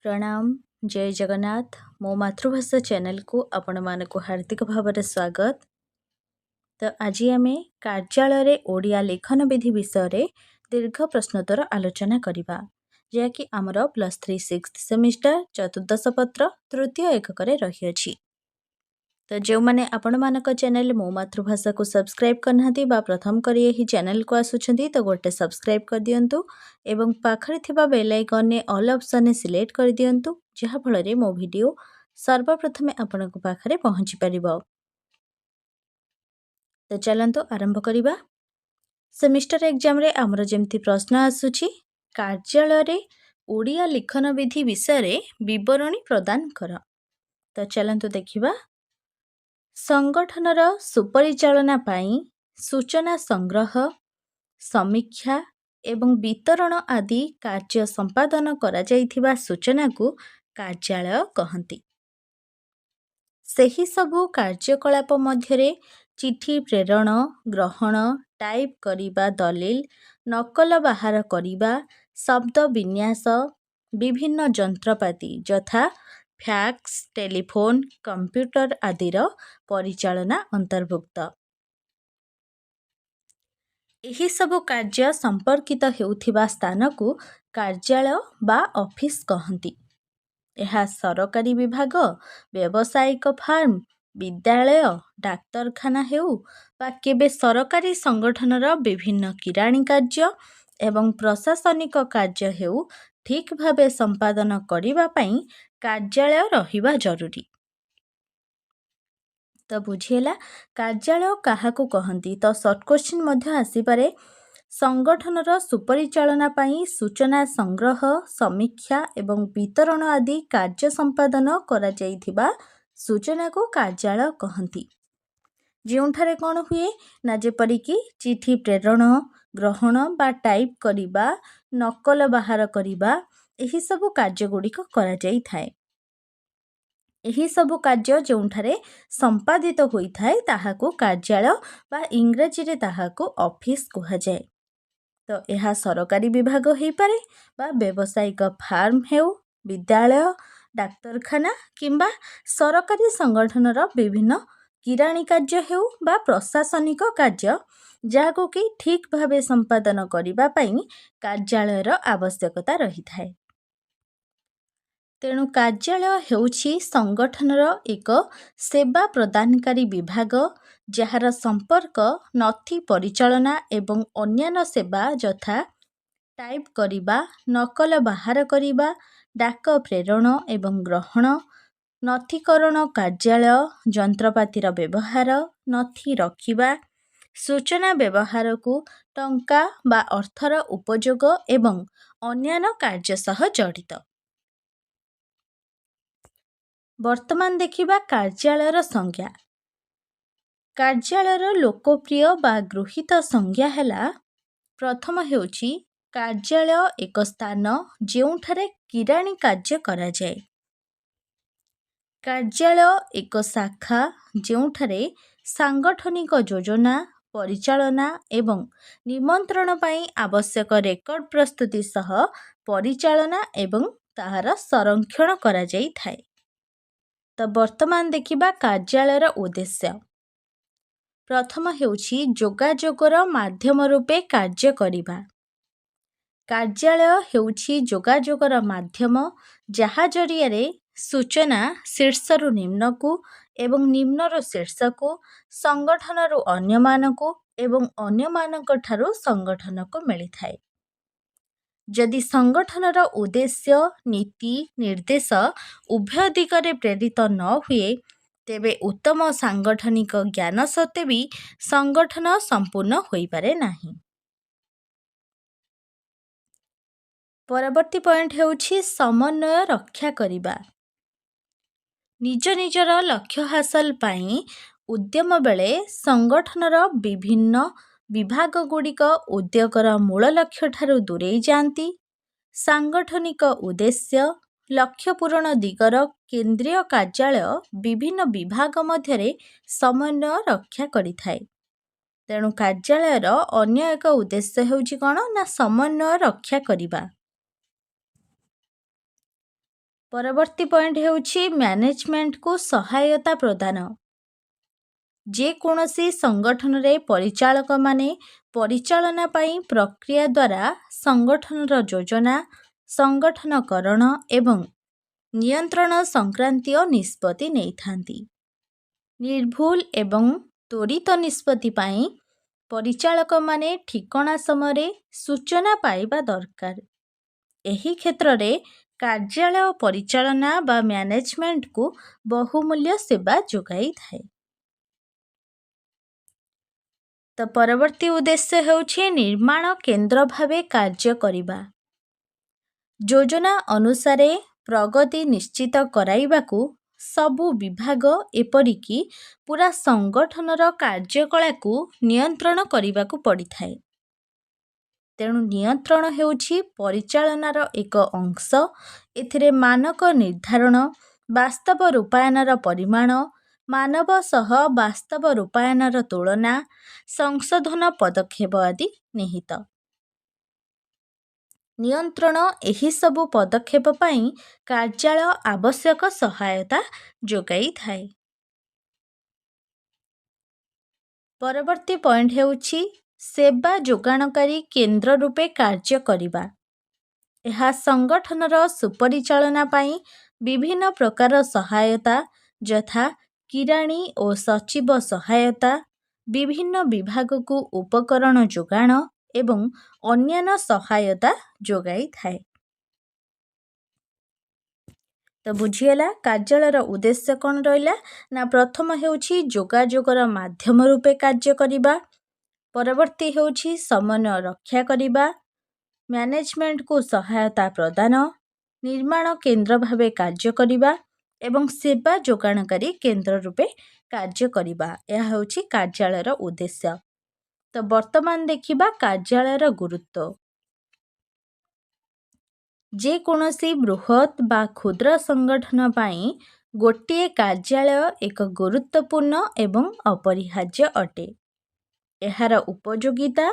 प्रणाम जय जगन्नाथ मो मातृभाषा चैनल को आपण मानक हार्दिक भाव स्वागत। तो आज आम कार्यालय ओडिया लेखन विधि विषय दीर्घ प्रश्नोत्तर आलोचना करवा जहाँकि आमर +3 6th सेमिस्टर चतुर्दश पत्र तृतीय एकक रही अछि। तो जो मैंने आपण मानक चैनल मो मातृभाषा को सब्सक्राइब करना प्रथम कर यही चैनल को आसुंच तो गोटे सब्सक्राइब कर दिंतु एवं पाखरे थिबा बेल आइकन ने ऑल ऑप्शन ने सिलेक्ट कर दिंतु जहाँ फल मो वीडियो सर्वप्रथमे आपण पाखरे पहुँची पारिबो। तो चलंतु आरंभ करिबा। सेमिस्टर एग्जाम रे आमर जेमती प्रश्न आसुची कार्यालय रे ओडिया लिखन विधि विषय विवरणी प्रदान कर। तो चलंतु देखिबा। संगठनर सुपरिचालना पाई सूचना संग्रह समीक्षा एवं वितरण आदि कार्य संपादन करा जाइथिबा सूचना को कार्यालय कहंती। सही सबु कार्यकलाप मध्यरे चिठी प्रेरण ग्रहण टाइप करिबा दलिल नकल बाहर करिबा शब्द विन्यास विभिन्न जंत्रपाति यथा फैक्स टेलीफोन कंप्यूटर आदिर परिचालना अंतर्भुक्त। एही सबु कार्य संपर्कित हेउथिबा स्थान को कार्यालय बा ऑफिस कहंती। यह सरकारी विभाग व्यावसायिक फार्म विद्यालय डाक्तरखाना हेउ बा केबे सरकारी संगठनर विभिन्न किराणी कार्य एवं प्रशासनिक कार्य हेउ ठीक भावे संपादन करिबा पई कार्यालय रहिबा जरूरी। तो बुझिएला कार्यालय काहाकू कहंती। तो शॉर्ट क्वेश्चन मध्य आसी पारे। संगठनर सुपरिचालना पाई सूचना संग्रह समीक्षा एवं वितरण आदि कार्य संपादन करा जाइथिबा सूचना को कार्यालय कहंती। जोंठारे कौन हुए ना जेपरिकी चिठी प्रेरण ग्रहण बा टाइप करिबा नकल बाहर करिबा एही सबु कार्य गुड़िक करा जाई थाए। एही सबु कार्य जोंठारे संपादित होई थाए ताहाको कार्यालय बा इंग्रजी रे ताहाको ऑफिस कहा जाए। तो यह सरकारी विभाग हो पारे बा व्यावसायिक फार्म हेउ विद्यालय डाक्तरखाना किंबा सरकारी संगठनर विभिन्न किराणी कार्य हेउ बा प्रशासनिक कार्य जाको कि ठीक भावे संपादन करिबा पई कार्यालयर आवश्यकता रही थाए। तेणु कार्यालय हेउछि संगठनर एक सेवा प्रदानकारी विभाग जार संपर्क नथी परिचालना एवं अन्यान्य सेवा यथा टाइप करिबा नकल बाहर करिबा डाक प्रेरण एवं ग्रहण नथीकरण कार्यालय जंत्रपातिर व्यवहार नथी रखिबा सूचना व्यवहार को टंका बा अर्थर उपयोग एवं अन्यान्य कार्य सह जड़ित। वर्तमान देखिबा कार्यालयर संज्ञा। कार्यालयर लोकप्रिय बा गृहीत संज्ञा हैला प्रथम हेउछि कार्यालय एक स्थान जेउठारे किराणी कार्य करा जाए। कार्यालय एक शाखा जेउठारे सांगठनिक योजना परिचालना एवं निमंत्रण पाई आवश्यक रेकर्ड प्रस्तुति सह परिचालना एवं ताहार संरक्षण करा जाई थाए। तो वर्तमान देखिबा कार्यालयर उद्देश्य। प्रथम हेउछि जोगाजोगर माध्यम रूपे कार्य करिबा। कार्यालय हेउछि जोगाजोगर माध्यम जहा जरिया सूचना शीर्षरु निम्न को एवं निम्नरु शीर्ष को संगठनरु अन्य मानको एवं अन्य मानक ठारू संगठन को मिली थाए। जदि संगठनर उद्देश्य नीति निर्देश उभय दिगरे प्रेरित न हुए तेबे उत्तम सांगठनिक ज्ञान सत्वे भी संगठन संपूर्ण होई पारे नाही। परवर्ती पॉइंट हेउछि समन्वय रक्षा करिबा। निज निजर लक्ष्य हासिल पाई उद्यम बेले संगठनर विभिन्न विभाग गुड़िक उद्योगर मूल लक्ष्य ठारू दूरेई जाती। सांगठनिक उद्देश्य लक्ष्य पूरण दिगर केंद्रीय कार्यालय विभिन्न विभाग मध्यरे समन्वय रक्षा करिथाए। तेणु कार्यालयर अन्य एक उद्देश्य हेउछि कोन ना समन्वय रक्षा करिबा। ପରବର୍ତ୍ତୀ ପଏଣ୍ଟ ହେଉଛି ମ୍ୟାନେଜମେଣ୍ଟକୁ ସହାୟତା ପ୍ରଦାନ। ଯେକୌଣସି ସଂଗଠନରେ ପରିଚାଳକମାନେ ପରିଚାଳନା ପାଇଁ ପ୍ରକ୍ରିୟା ଦ୍ୱାରା ସଂଗଠନର ଯୋଜନା, ସଂଗଠନକରଣ ଏବଂ ନିୟନ୍ତ୍ରଣ ସଂକ୍ରାନ୍ତୀୟ ନିଷ୍ପତ୍ତି ନେଇଥାନ୍ତି। ନିର୍ଭୁଲ ଏବଂ ତ୍ୱରିତ ନିଷ୍ପତ୍ତି ପାଇଁ ପରିଚାଳକମାନେ ଠିକଣା ସମୟରେ ସୂଚନା ପାଇବା ଦରକାର। ଏହି କ୍ଷେତ୍ରରେ କାର୍ଯ୍ୟାଳୟ ପରିଚାଳନା ବା ମ୍ୟାନେଜମେଣ୍ଟକୁ ବହୁମୂଲ୍ୟ ସେବା ଯୋଗାଇଥାଏ। ତ ପରବର୍ତ୍ତୀ ଉଦ୍ଦେଶ୍ୟ ହେଉଛି ନିର୍ମାଣ କେନ୍ଦ୍ର ଭାବେ କାର୍ଯ୍ୟ କରିବା। ଯୋଜନା ଅନୁସାରେ ପ୍ରଗତି ନିଶ୍ଚିତ କରାଇବାକୁ ସବୁ ବିଭାଗ ଏପରିକି ପୁରା ସଂଗଠନର କାର୍ଯ୍ୟକଳାକୁ ନିୟନ୍ତ୍ରଣ କରିବାକୁ ପଡ଼ିଥାଏ। ତେଣୁ ନିୟନ୍ତ୍ରଣ ହେଉଛି ପରିଚାଳନାର ଏକ ଅଂଶ। ଏଥିରେ ମାନକ ନିର୍ଦ୍ଧାରଣ, ବାସ୍ତବ ରୂପାୟନର ପରିମାଣ, ମାନବ ସହ ବାସ୍ତବ ରୂପାୟନର ତୁଳନା, ସଂଶୋଧନ ପଦକ୍ଷେପ ଆଦି ନିହିତ। ନିୟନ୍ତ୍ରଣ ଏହିସବୁ ପଦକ୍ଷେପ ପାଇଁ କାର୍ଯ୍ୟାଳୟ ଆବଶ୍ୟକ ସହାୟତା ଯୋଗାଇଥାଏ। ପରବର୍ତ୍ତୀ ପଏଣ୍ଟ ହେଉଛି ସେବା ଯୋଗାଣକାରୀ କେନ୍ଦ୍ର ରୂପେ କାର୍ଯ୍ୟ କରିବା। ଏହା ସଂଗଠନର ସୁପରିଚାଳନା ପାଇଁ ବିଭିନ୍ନ ପ୍ରକାର ସହାୟତା ଯଥା କିରାଣୀ ଓ ସଚିବ ସହାୟତା, ବିଭିନ୍ନ ବିଭାଗକୁ ଉପକରଣ ଯୋଗାଣ ଏବଂ ଅନ୍ୟାନ୍ୟ ସହାୟତା ଯୋଗାଇଥାଏ। ତ ବୁଝିହେଲା କାର୍ଯ୍ୟାଳୟର ଉଦ୍ଦେଶ୍ୟ କ'ଣ ରହିଲା ନା ପ୍ରଥମ ହେଉଛି ଯୋଗାଯୋଗର ମାଧ୍ୟମ ରୂପେ କାର୍ଯ୍ୟ କରିବା। ପରବର୍ତ୍ତୀ ହେଉଛି ସମନ୍ୱୟ ରକ୍ଷା କରିବା, ମ୍ୟାନେଜମେଣ୍ଟକୁ ସହାୟତା ପ୍ରଦାନ, ନିର୍ମାଣ କେନ୍ଦ୍ର ଭାବେ କାର୍ଯ୍ୟ କରିବା ଏବଂ ସେବା ଯୋଗାଣକାରୀ କେନ୍ଦ୍ର ରୂପେ କାର୍ଯ୍ୟ କରିବା। ଏହା ହେଉଛି କାର୍ଯ୍ୟାଳୟର ଉଦ୍ଦେଶ୍ୟ। ତ ବର୍ତ୍ତମାନ ଦେଖିବା କାର୍ଯ୍ୟାଳୟର ଗୁରୁତ୍ୱ। ଯେକୌଣସି ବୃହତ୍ ବା କ୍ଷୁଦ୍ର ସଂଗଠନ ପାଇଁ ଗୋଟିଏ କାର୍ଯ୍ୟାଳୟ ଏକ ଗୁରୁତ୍ୱପୂର୍ଣ୍ଣ ଏବଂ ଅପରିହାର୍ଯ୍ୟ ଅଟେ। ଏହାର ଉପଯୋଗିତା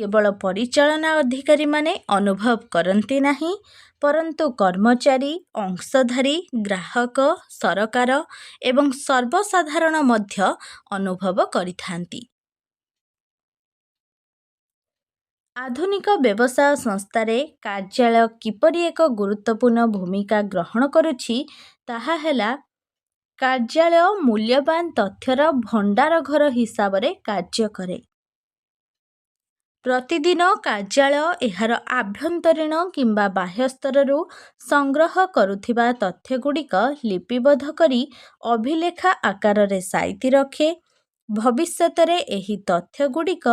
କେବଳ ପରିଚାଳନା ଅଧିକାରୀମାନେ ଅନୁଭବ କରନ୍ତି ନାହିଁ, ପରନ୍ତୁ କର୍ମଚାରୀ, ଅଂଶଧାରୀ, ଗ୍ରାହକ, ସରକାର ଏବଂ ସର୍ବସାଧାରଣ ମଧ୍ୟ ଅନୁଭବ କରିଥାନ୍ତି। ଆଧୁନିକ ବ୍ୟବସାୟ ସଂସ୍ଥାରେ କାର୍ଯ୍ୟାଳୟ କିପରି ଏକ ଗୁରୁତ୍ୱପୂର୍ଣ୍ଣ ଭୂମିକା ଗ୍ରହଣ କରୁଛି ତାହା ହେଲା କାର୍ଯ୍ୟାଳୟ ମୂଲ୍ୟବାନ ତଥ୍ୟର ଭଣ୍ଡାରଘର ହିସାବରେ କାର୍ଯ୍ୟ କରେ। ପ୍ରତିଦିନ କାର୍ଯ୍ୟାଳୟ ଏହାର ଆଭ୍ୟନ୍ତରୀଣ କିମ୍ବା ବାହ୍ୟ ସ୍ତରରୁ ସଂଗ୍ରହ କରୁଥିବା ତଥ୍ୟଗୁଡ଼ିକ ଲିପିବଦ୍ଧ କରି ଅଭିଲେଖ ଆକାରରେ ସାଇତି ରଖେ। ଭବିଷ୍ୟତରେ ଏହି ତଥ୍ୟଗୁଡ଼ିକ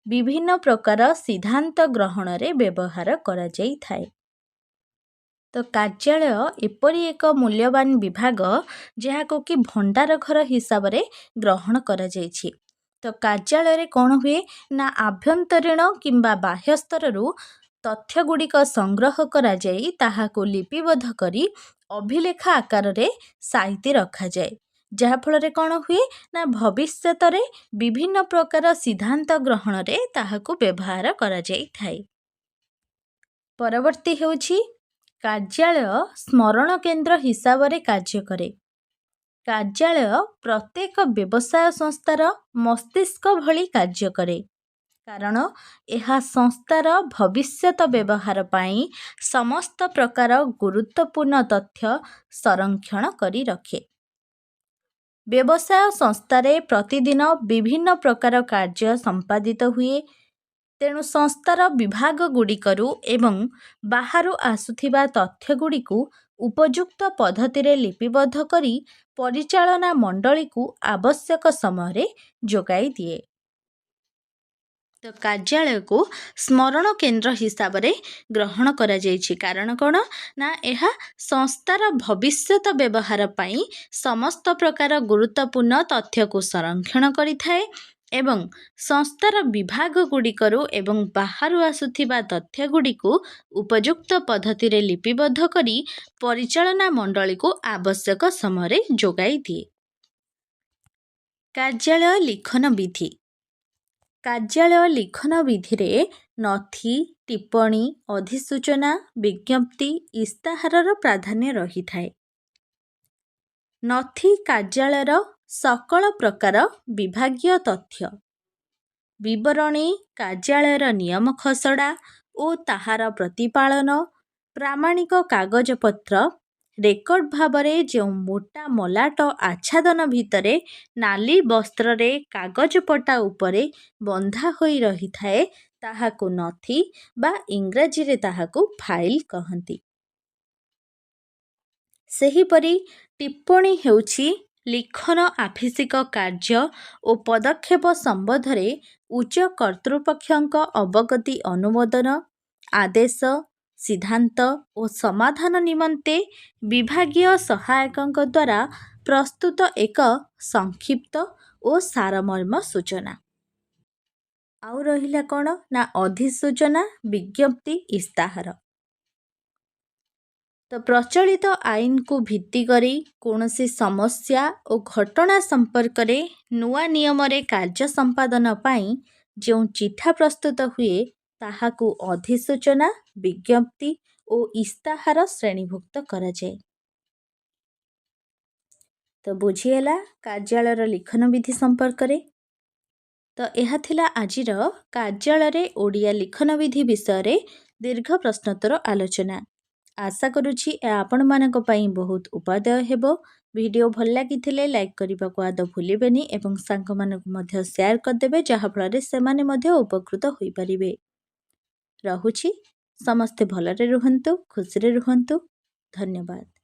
ବିଭିନ୍ନ ପ୍ରକାର ସିଦ୍ଧାନ୍ତ ଗ୍ରହଣରେ ବ୍ୟବହାର କରାଯାଇଥାଏ। ତ କାର୍ଯ୍ୟାଳୟ ଏପରି ଏକ ମୂଲ୍ୟବାନ ବିଭାଗ ଯାହାକୁ କି ଭଣ୍ଡାରଘର ହିସାବରେ ଗ୍ରହଣ କରାଯାଇଛି। ତ କାର୍ଯ୍ୟାଳୟରେ କ'ଣ ହୁଏ ନା ଆଭ୍ୟନ୍ତରୀଣ କିମ୍ବା ବାହ୍ୟ ସ୍ତରରୁ ତଥ୍ୟଗୁଡ଼ିକ ସଂଗ୍ରହ କରାଯାଇ ତାହାକୁ ଲିପିବଦ୍ଧ କରି ଅଭିଲେଖ ଆକାରରେ ସାଇତି ରଖାଯାଏ। ଯାହାଫଳରେ କ'ଣ ହୁଏ ନା ଭବିଷ୍ୟତରେ ବିଭିନ୍ନ ପ୍ରକାର ସିଦ୍ଧାନ୍ତ ଗ୍ରହଣରେ ତାହାକୁ ବ୍ୟବହାର କରାଯାଇଥାଏ। ପରବର୍ତ୍ତୀ ହେଉଛି କାର୍ଯ୍ୟାଳୟ ସ୍ମରଣ କେନ୍ଦ୍ର ହିସାବରେ କାର୍ଯ୍ୟ କରେ। କାର୍ଯ୍ୟାଳୟ ପ୍ରତ୍ୟେକ ବ୍ୟବସାୟ ସଂସ୍ଥାର ମସ୍ତିଷ୍କ ଭଳି କାର୍ଯ୍ୟ କରେ, କାରଣ ଏହା ସଂସ୍ଥାର ଭବିଷ୍ୟତ ବ୍ୟବହାର ପାଇଁ ସମସ୍ତ ପ୍ରକାର ଗୁରୁତ୍ୱପୂର୍ଣ୍ଣ ତଥ୍ୟ ସଂରକ୍ଷଣ କରି ରଖେ। ବ୍ୟବସାୟ ସଂସ୍ଥାରେ ପ୍ରତିଦିନ ବିଭିନ୍ନ ପ୍ରକାର କାର୍ଯ୍ୟ ସମ୍ପାଦିତ ହୁଏ। ତେଣୁ ସଂସ୍ଥାର ବିଭାଗଗୁଡ଼ିକରୁ ଏବଂ ବାହାରୁ ଆସୁଥିବା ତଥ୍ୟଗୁଡ଼ିକୁ ଉପଯୁକ୍ତ ପଦ୍ଧତିରେ ଲିପିବଦ୍ଧ କରି ପରିଚାଳନା ମଣ୍ଡଳୀକୁ ଆବଶ୍ୟକ ସମୟରେ ଯୋଗାଇ ଦିଏ। ତ କାର୍ଯ୍ୟାଳୟକୁ ସ୍ମରଣ କେନ୍ଦ୍ର ହିସାବରେ ଗ୍ରହଣ କରାଯାଇଛି। କାରଣ କ'ଣ ନା ଏହା ସଂସ୍ଥାର ଭବିଷ୍ୟତ ବ୍ୟବହାର ପାଇଁ ସମସ୍ତ ପ୍ରକାର ଗୁରୁତ୍ୱପୂର୍ଣ୍ଣ ତଥ୍ୟକୁ ସଂରକ୍ଷଣ କରିଥାଏ ଏବଂ ସଂସ୍ଥାର ବିଭାଗଗୁଡ଼ିକରୁ ଏବଂ ବାହାରୁ ଆସୁଥିବା ତଥ୍ୟଗୁଡ଼ିକୁ ଉପଯୁକ୍ତ ପଦ୍ଧତିରେ ଲିପିବଦ୍ଧ କରି ପରିଚାଳନା ମଣ୍ଡଳୀକୁ ଆବଶ୍ୟକ ସମୟରେ ଯୋଗାଇ ଦିଏ। କାର୍ଯ୍ୟାଳୟ ଲିଖନ ବିଧି। କାର୍ଯ୍ୟାଳୟ ଲିଖନ ବିଧିରେ ନଥି, ଟିପ୍ପଣୀ, ଅଧିସୂଚନା, ବିଜ୍ଞପ୍ତି, ଇସ୍ତାହାରର ପ୍ରାଧାନ୍ୟ ରହିଥାଏ। ନଥି କାର୍ଯ୍ୟାଳୟର ସକଳ ପ୍ରକାର ବିଭାଗୀୟ ତଥ୍ୟ, ବିବରଣୀ, କାର୍ଯ୍ୟାଳୟର ନିୟମ ଖସଡ଼ା ଓ ତାହାର ପ୍ରତିପାଳନ, ପ୍ରାମାଣିକ କାଗଜପତ୍ର, ରେକର୍ଡ ଭାବରେ ଯେଉଁ ମୋଟା ମଲାଟ ଆଚ୍ଛାଦନ ଭିତରେ ନାଲି ବସ୍ତ୍ରରେ କାଗଜପଟା ଉପରେ ବନ୍ଧା ହୋଇ ରହିଥାଏ ତାହାକୁ ନଥି ବା ଇଂରାଜୀରେ ତାହାକୁ ଫାଇଲ କହନ୍ତି। ସେହିପରି ଟିପ୍ପଣୀ ହେଉଛି ଲିଖନ ଆଫିସିକ କାର୍ଯ୍ୟ ଓ ପଦକ୍ଷେପ ସମ୍ବନ୍ଧରେ ଉଚ୍ଚ କର୍ତ୍ତୃପକ୍ଷଙ୍କ ଅବଗତି ଅନୁମୋଦନ, ଆଦେଶ, ସିଦ୍ଧାନ୍ତ ଓ ସମାଧାନ ନିମନ୍ତେ ବିଭାଗୀୟ ସହାୟକଙ୍କ ଦ୍ୱାରା ପ୍ରସ୍ତୁତ ଏକ ସଂକ୍ଷିପ୍ତ ଓ ସାରମର୍ମ ସୂଚନା। ଆଉ ରହିଲା କ'ଣ ନା ଅଧିସୂଚନା, ବିଜ୍ଞପ୍ତି, ଇସ୍ତାହାର। ତ ପ୍ରଚଳିତ ଆଇନକୁ ଭିତ୍ତି କରି କୌଣସି ସମସ୍ୟା ଓ ଘଟଣା ସମ୍ପର୍କରେ ନୂଆ ନିୟମରେ କାର୍ଯ୍ୟ ସମ୍ପାଦନ ପାଇଁ ଯେଉଁ ଚିଠା ପ୍ରସ୍ତୁତ ହୁଏ ତାହାକୁ ଅଧିସୂଚନା, ବିଜ୍ଞପ୍ତି ଓ ଇସ୍ତାହାର ଶ୍ରେଣୀଭୁକ୍ତ କରାଯାଏ। ତ ବୁଝିହେଲା କାର୍ଯ୍ୟାଳୟର ଲିଖନ ବିଧି ସମ୍ପର୍କରେ। ତ ଏହା ଥିଲା ଆଜିର କାର୍ଯ୍ୟାଳୟରେ ଓଡ଼ିଆ ଲିଖନ ବିଧି ବିଷୟରେ ଦୀର୍ଘ ପ୍ରଶ୍ନୋତ୍ତର ଆଲୋଚନା। ଆଶା କରୁଛି ଏହା ଆପଣମାନଙ୍କ ପାଇଁ ବହୁତ ଉପାଦେୟ ହେବ। ଭିଡ଼ିଓ ଭଲ ଲାଗିଥିଲେ ଲାଇକ୍ କରିବାକୁ ଆଦୌ ଭୁଲିବେନି ଏବଂ ସାଙ୍ଗମାନଙ୍କୁ ମଧ୍ୟ ସେୟାର କରିଦେବେ, ଯାହାଫଳରେ ସେମାନେ ମଧ୍ୟ ଉପକୃତ ହୋଇପାରିବେ। ରହୁଛି, ସମସ୍ତେ ଭଲରେ ରୁହନ୍ତୁ, ଖୁସିରେ ରୁହନ୍ତୁ। ଧନ୍ୟବାଦ।